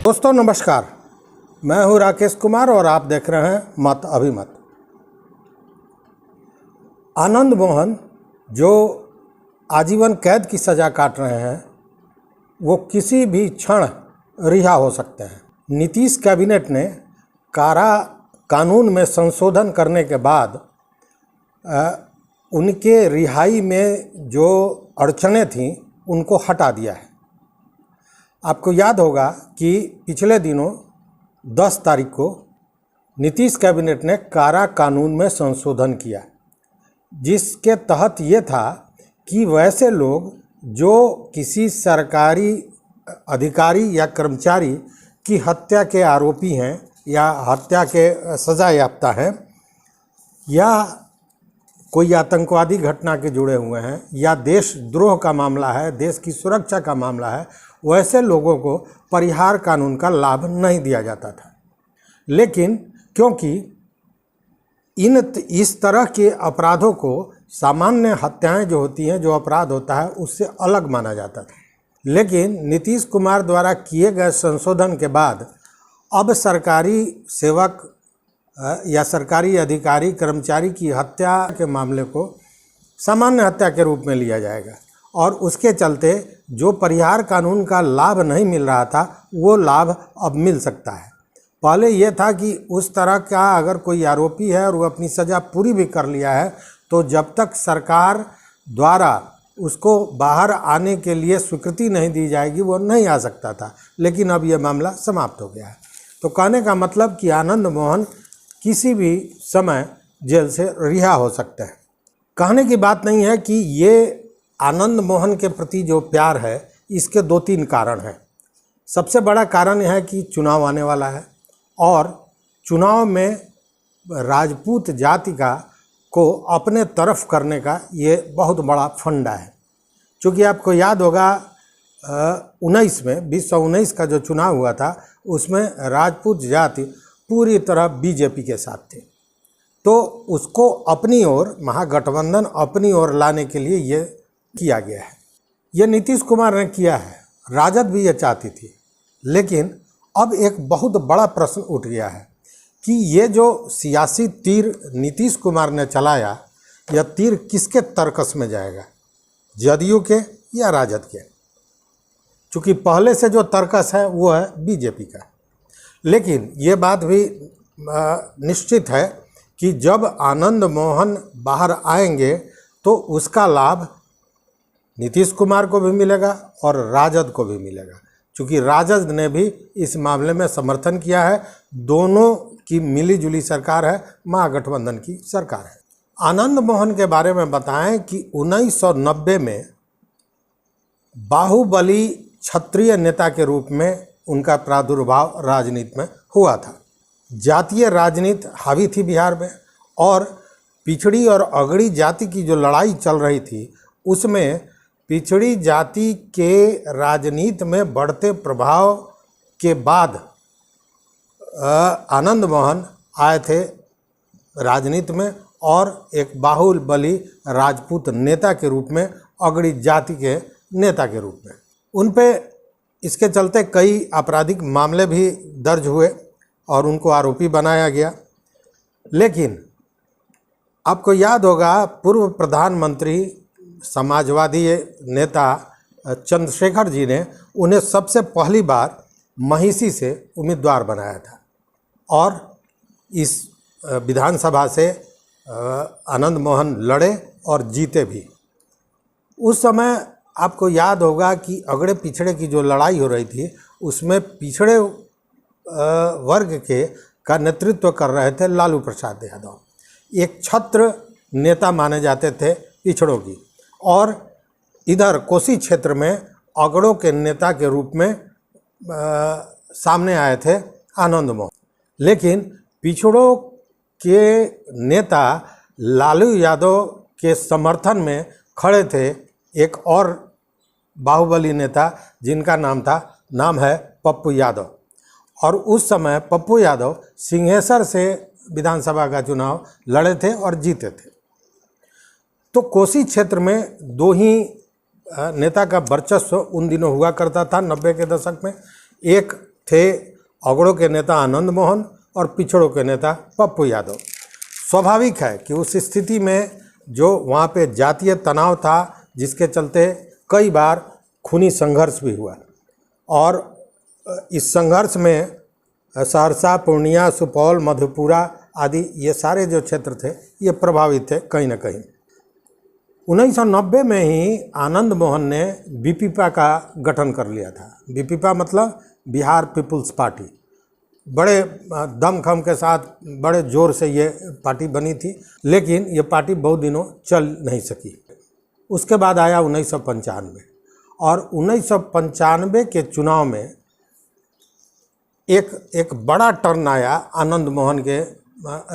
दोस्तों नमस्कार, मैं हूं राकेश कुमार और आप देख रहे हैं मत अभिमत। आनंद मोहन जो आजीवन कैद की सज़ा काट रहे हैं वो किसी भी क्षण रिहा हो सकते हैं। नीतीश कैबिनेट ने कारा कानून में संशोधन करने के बाद उनके रिहाई में जो अड़चनें थीं उनको हटा दिया है। आपको याद होगा कि पिछले दिनों 10 तारीख को नीतीश कैबिनेट ने कारा कानून में संशोधन किया, जिसके तहत ये था कि वैसे लोग जो किसी सरकारी अधिकारी या कर्मचारी की हत्या के आरोपी हैं या हत्या के सज़ा याफ्ता हैं या कोई आतंकवादी घटना के जुड़े हुए हैं या देशद्रोह का मामला है, देश की सुरक्षा का मामला है, वैसे लोगों को परिहार कानून का लाभ नहीं दिया जाता था। लेकिन क्योंकि इस तरह के अपराधों को सामान्य हत्याएं जो होती हैं, जो अपराध होता है, उससे अलग माना जाता था। लेकिन नीतीश कुमार द्वारा किए गए संशोधन के बाद अब सरकारी सेवक या सरकारी अधिकारी कर्मचारी की हत्या के मामले को सामान्य हत्या के रूप में लिया जाएगा और उसके चलते जो परिहार कानून का लाभ नहीं मिल रहा था वो लाभ अब मिल सकता है। पहले ये था कि उस तरह का अगर कोई आरोपी है और वो अपनी सज़ा पूरी भी कर लिया है तो जब तक सरकार द्वारा उसको बाहर आने के लिए स्वीकृति नहीं दी जाएगी वो नहीं आ सकता था। लेकिन अब ये मामला समाप्त हो गया है। तो कहने का मतलब कि आनंद मोहन किसी भी समय जेल से रिहा हो सकते हैं। कहने की बात नहीं है कि ये आनंद मोहन के प्रति जो प्यार है इसके 2-3 कारण हैं। सबसे बड़ा कारण यह है कि चुनाव आने वाला है और चुनाव में राजपूत जाति को अपने तरफ करने का ये बहुत बड़ा फंडा है। क्योंकि आपको याद होगा 2019 का जो चुनाव हुआ था उसमें राजपूत जाति पूरी तरह बीजेपी के साथ थे, तो उसको अपनी ओर, महागठबंधन अपनी ओर लाने के लिए ये किया गया है। ये नीतीश कुमार ने किया है, राजद भी ये चाहती थी। लेकिन अब एक बहुत बड़ा प्रश्न उठ गया है कि ये जो सियासी तीर नीतीश कुमार ने चलाया, यह तीर किसके तर्कस में जाएगा, जदयू के या राजद के? चूँकि पहले से जो तर्कस है वो है बीजेपी का। लेकिन ये बात भी निश्चित है कि जब आनंद मोहन बाहर आएंगे तो उसका लाभ नीतीश कुमार को भी मिलेगा और राजद को भी मिलेगा, क्योंकि राजद ने भी इस मामले में समर्थन किया है। दोनों की मिलीजुली सरकार है, महागठबंधन की सरकार है। आनंद मोहन के बारे में बताएं कि 1990 में बाहुबली क्षत्रिय नेता के रूप में उनका प्रादुर्भाव राजनीति में हुआ था। जातीय राजनीति हावी थी बिहार में और पिछड़ी और अगड़ी जाति की जो लड़ाई चल रही थी उसमें पिछड़ी जाति के राजनीति में बढ़ते प्रभाव के बाद आनंद मोहन आए थे राजनीति में और एक बाहुबली राजपूत नेता के रूप में, अगड़ी जाति के नेता के रूप में। उन पे इसके चलते कई आपराधिक मामले भी दर्ज हुए और उनको आरोपी बनाया गया। लेकिन आपको याद होगा पूर्व प्रधानमंत्री समाजवादी नेता चंद्रशेखर जी ने उन्हें सबसे पहली बार महिषी से उम्मीदवार बनाया था और इस विधानसभा से आनंद मोहन लड़े और जीते भी। उस समय आपको याद होगा कि अगड़े पिछड़े की जो लड़ाई हो रही थी उसमें पिछड़े वर्ग का नेतृत्व कर रहे थे लालू प्रसाद यादव, एक छत्र नेता माने जाते थे पिछड़ों की, और इधर कोसी क्षेत्र में अगड़ों के नेता के रूप में सामने आए थे आनंद मोहन। लेकिन पिछड़ों के नेता लालू यादव के समर्थन में खड़े थे एक और बाहुबली नेता जिनका नाम है पप्पू यादव। और उस समय पप्पू यादव सिंहेश्वर से विधानसभा का चुनाव लड़े थे और जीते थे। तो कोसी क्षेत्र में 2 ही नेता का वर्चस्व उन दिनों हुआ करता था 90 के दशक में। एक थे अगड़ों के नेता आनंद मोहन और पिछड़ों के नेता पप्पू यादव। स्वाभाविक है कि उस स्थिति में जो वहाँ पे जातीय तनाव था, जिसके चलते कई बार खूनी संघर्ष भी हुआ, और इस संघर्ष में सहरसा, पूर्णिया, सुपौल, मधेपुरा आदि ये सारे जो क्षेत्र थे ये प्रभावित थे कहीं न कहीं। 1990 में ही आनंद मोहन ने बीपीपा का गठन कर लिया था। बीपीपा मतलब बिहार पीपुल्स पार्टी। बड़े दमखम के साथ, बड़े जोर से ये पार्टी बनी थी, लेकिन ये पार्टी बहुत दिनों चल नहीं सकी। उसके बाद आया 1995, और 1995 के चुनाव में एक बड़ा टर्न आया आनंद मोहन के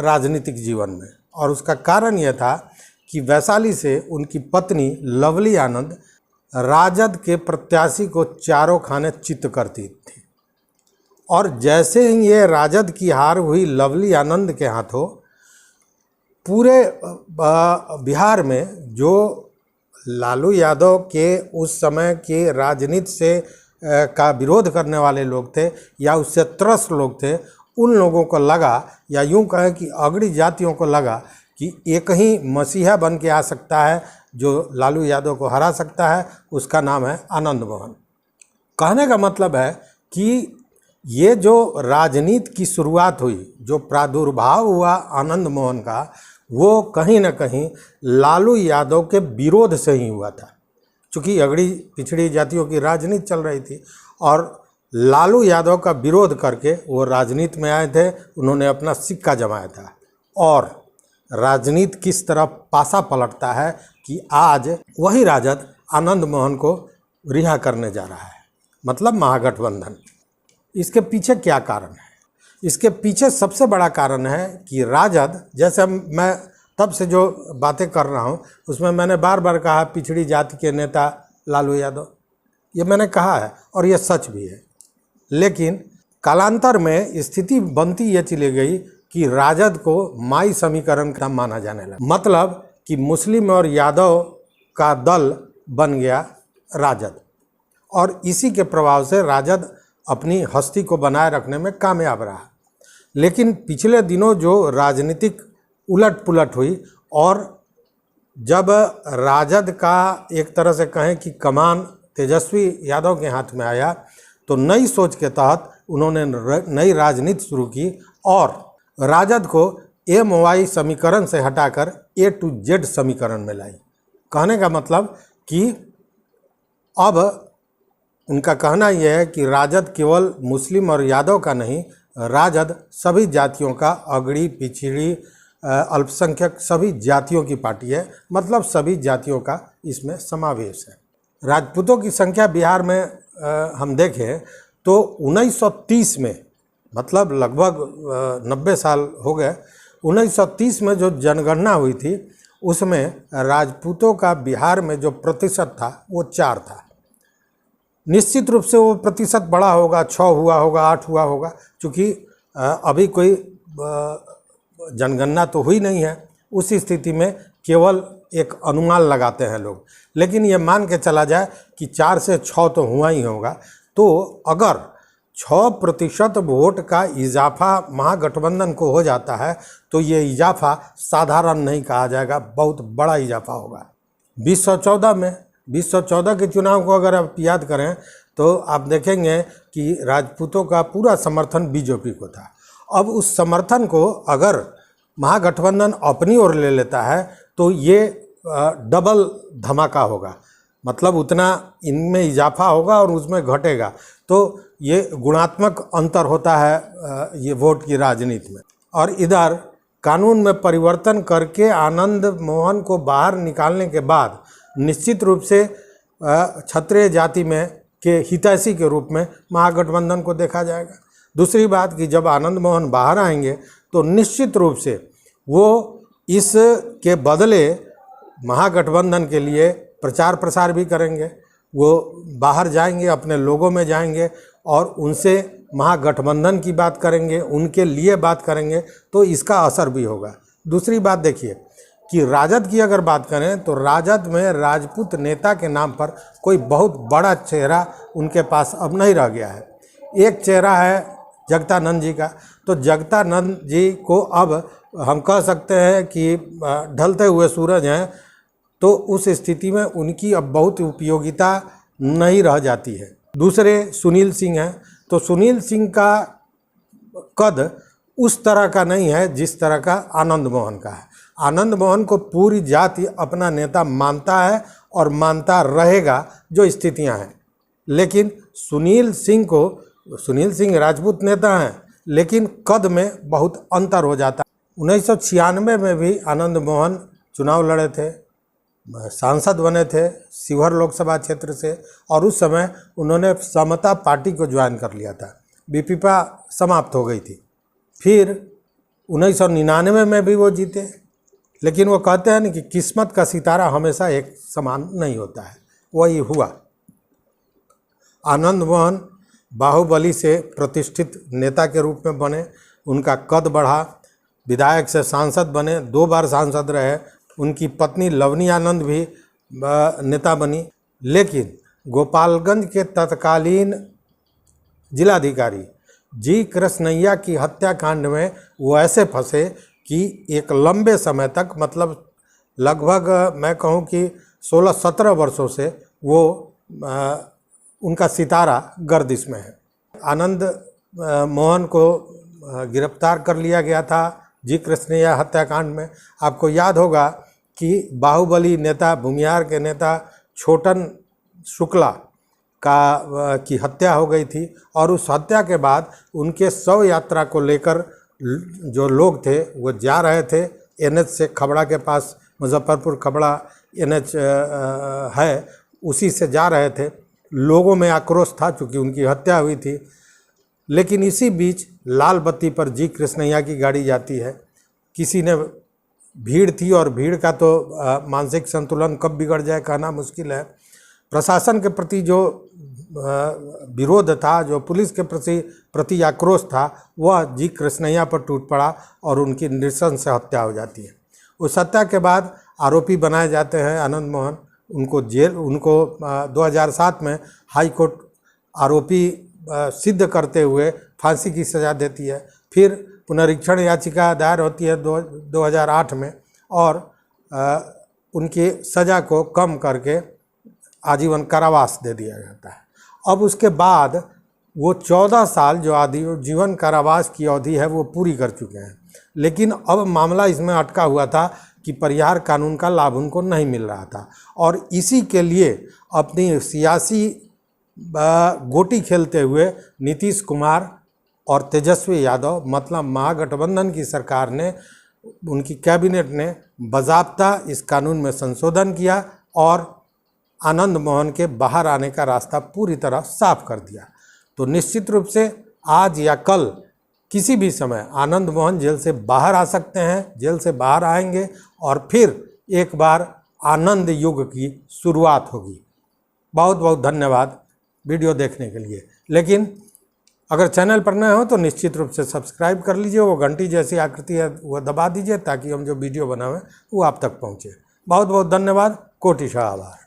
राजनीतिक जीवन में, और उसका कारण यह था कि वैशाली से उनकी पत्नी लवली आनंद राजद के प्रत्याशी को चारों खाने चित्त करती थी, और जैसे ही ये राजद की हार हुई लवली आनंद के हाथों, पूरे बिहार में जो लालू यादव के उस समय के राजनीति से का विरोध करने वाले लोग थे या उससे त्रस्त लोग थे, उन लोगों को लगा, या यूं कहें कि अगड़ी जातियों को लगा कि एक ही मसीहा बन के आ सकता है जो लालू यादव को हरा सकता है, उसका नाम है आनंद मोहन। कहने का मतलब है कि ये जो राजनीति की शुरुआत हुई, जो प्रादुर्भाव हुआ आनंद मोहन का, वो कहीं न कहीं लालू यादव के विरोध से ही हुआ था। चूँकि अगड़ी पिछड़ी जातियों की राजनीति चल रही थी, और लालू यादव का विरोध करके वो राजनीति में आए थे, उन्होंने अपना सिक्का जमाया था। और राजनीति किस तरह पासा पलटता है कि आज वही राजद आनंद मोहन को रिहा करने जा रहा है, मतलब महागठबंधन। इसके पीछे क्या कारण है? इसके पीछे सबसे बड़ा कारण है कि राजद, जैसे मैं तब से जो बातें कर रहा हूँ उसमें मैंने बार बार कहा पिछड़ी जाति के नेता लालू यादव, ये मैंने कहा है और ये सच भी है। लेकिन कालांतर में स्थिति बनती ये चली गई कि राजद को माई समीकरण का माना जाने लगा, मतलब कि मुस्लिम और यादव का दल बन गया राजद, और इसी के प्रभाव से राजद अपनी हस्ती को बनाए रखने में कामयाब रहा। लेकिन पिछले दिनों जो राजनीतिक उलट पुलट हुई, और जब राजद का एक तरह से कहें कि कमान तेजस्वी यादव के हाथ में आया, तो नई सोच के तहत उन्होंने नई राजनीति शुरू की और राजद को MY समीकरण से हटाकर A to Z समीकरण में लाई। कहने का मतलब कि अब उनका कहना यह है कि राजद केवल मुस्लिम और यादव का नहीं, राजद सभी जातियों का, अगड़ी, पिछड़ी, अल्पसंख्यक सभी जातियों की पार्टी है, मतलब सभी जातियों का इसमें समावेश है। राजपूतों की संख्या बिहार में हम देखें तो 1930 में, मतलब लगभग 90 साल हो गए, 1930 में जो जनगणना हुई थी उसमें राजपूतों का बिहार में जो प्रतिशत था वो 4 था। निश्चित रूप से वो प्रतिशत बढ़ा होगा, 6 हुआ होगा, 8 हुआ होगा, क्योंकि अभी कोई जनगणना तो हुई नहीं है। उस स्थिति में केवल एक अनुमान लगाते हैं लोग, लेकिन ये मान के चला जाए कि 4 से 6 तो हुआ ही होगा। तो अगर 6% वोट का इजाफा महागठबंधन को हो जाता है तो ये इजाफा साधारण नहीं कहा जाएगा, बहुत बड़ा इजाफा होगा। 2014 के चुनाव को अगर आप याद करें तो आप देखेंगे कि राजपूतों का पूरा समर्थन बीजेपी को था। अब उस समर्थन को अगर महागठबंधन अपनी ओर ले लेता है तो ये डबल धमाका होगा, मतलब उतना इनमें इजाफा होगा और उसमें घटेगा। तो ये गुणात्मक अंतर होता है ये वोट की राजनीति में। और इधर कानून में परिवर्तन करके आनंद मोहन को बाहर निकालने के बाद निश्चित रूप से क्षत्रिय जाति में के हितैषी के रूप में महागठबंधन को देखा जाएगा। दूसरी बात कि जब आनंद मोहन बाहर आएंगे तो निश्चित रूप से वो इसके बदले महागठबंधन के लिए प्रचार प्रसार भी करेंगे। वो बाहर जाएंगे, अपने लोगों में जाएंगे और उनसे महागठबंधन की बात करेंगे, उनके लिए बात करेंगे, तो इसका असर भी होगा। दूसरी बात देखिए कि राजद की अगर बात करें तो राजद में राजपूत नेता के नाम पर कोई बहुत बड़ा चेहरा उनके पास अब नहीं रह गया है। एक चेहरा है जगतानंद जी का। तो जगतानंद जी को अब हम कह सकते हैं कि ढलते हुए सूरज हैं, तो उस स्थिति में उनकी अब बहुत उपयोगिता नहीं रह जाती है। दूसरे सुनील सिंह हैं, तो सुनील सिंह का कद उस तरह का नहीं है जिस तरह का आनंद मोहन का है। आनंद मोहन को पूरी जाति अपना नेता मानता है और मानता रहेगा जो स्थितियां हैं। लेकिन सुनील सिंह राजपूत नेता हैं, लेकिन कद में बहुत अंतर हो जाता है। 1996 में भी आनंद मोहन चुनाव लड़े थे, सांसद बने थे शिवहर लोकसभा क्षेत्र से, और उस समय उन्होंने समता पार्टी को ज्वाइन कर लिया था। बीपीपा समाप्त हो गई थी। फिर 1999 में भी वो जीते। लेकिन वो कहते हैं ना कि किस्मत का सितारा हमेशा एक समान नहीं होता है, वही हुआ। आनंद मोहन बाहुबली से प्रतिष्ठित नेता के रूप में बने, उनका कद बढ़ा, विधायक से सांसद बने, 2 बार सांसद रहे। उनकी पत्नी लवनी आनंद भी नेता बनी। लेकिन गोपालगंज के तत्कालीन जिलाधिकारी जी कृष्णैया की हत्याकांड में वो ऐसे फंसे कि एक लंबे समय तक, मतलब लगभग मैं कहूँ कि 16-17 वर्षों से वो उनका सितारा गर्दिश में है। आनंद मोहन को गिरफ्तार कर लिया गया था जी कृष्णैया हत्याकांड में। आपको याद होगा कि बाहुबली नेता, भूमिहार के नेता छोटन शुक्ला की हत्या हो गई थी, और उस हत्या के बाद उनके शव यात्रा को लेकर जो लोग थे वो जा रहे थे NH से, खबड़ा के पास मुजफ्फरपुर खबड़ा NH है, उसी से जा रहे थे। लोगों में आक्रोश था चूँकि उनकी हत्या हुई थी। लेकिन इसी बीच लाल बत्ती पर जी कृष्णैया की गाड़ी जाती है। किसी ने, भीड़ थी और भीड़ का तो मानसिक संतुलन कब बिगड़ जाए कहना मुश्किल है। प्रशासन के प्रति जो विरोध था, जो पुलिस के प्रति आक्रोश था, वह जी कृष्णैया पर टूट पड़ा और उनकी नृशंस से हत्या हो जाती है। उस हत्या के बाद आरोपी बनाए जाते हैं आनंद मोहन। उनको 2007 में हाई कोर्ट आरोपी सिद्ध करते हुए फांसी की सज़ा देती है। फिर पुनरीक्षण याचिका दायर होती है 2008 में, और उनकी सज़ा को कम करके आजीवन कारावास दे दिया जाता है। अब उसके बाद वो 14 साल जो आजीवन कारावास की अवधि है वो पूरी कर चुके हैं। लेकिन अब मामला इसमें अटका हुआ था कि परिहार कानून का लाभ उनको नहीं मिल रहा था, और इसी के लिए अपनी सियासी गोटी खेलते हुए नीतीश कुमार और तेजस्वी यादव, मतलब महागठबंधन की सरकार ने, उनकी कैबिनेट ने बाज़ाब्ता इस कानून में संशोधन किया और आनंद मोहन के बाहर आने का रास्ता पूरी तरह साफ कर दिया। तो निश्चित रूप से आज या कल किसी भी समय आनंद मोहन जेल से बाहर आ सकते हैं, जेल से बाहर आएंगे और फिर एक बार आनंद युग की शुरुआत होगी। बहुत बहुत धन्यवाद वीडियो देखने के लिए। लेकिन अगर चैनल पर नए हो तो निश्चित रूप से सब्सक्राइब कर लीजिए, वो घंटी जैसी आकृति है वो दबा दीजिए ताकि हम जो वीडियो बनावें वो आप तक पहुँचे। बहुत बहुत धन्यवाद, कोटिशः आभार।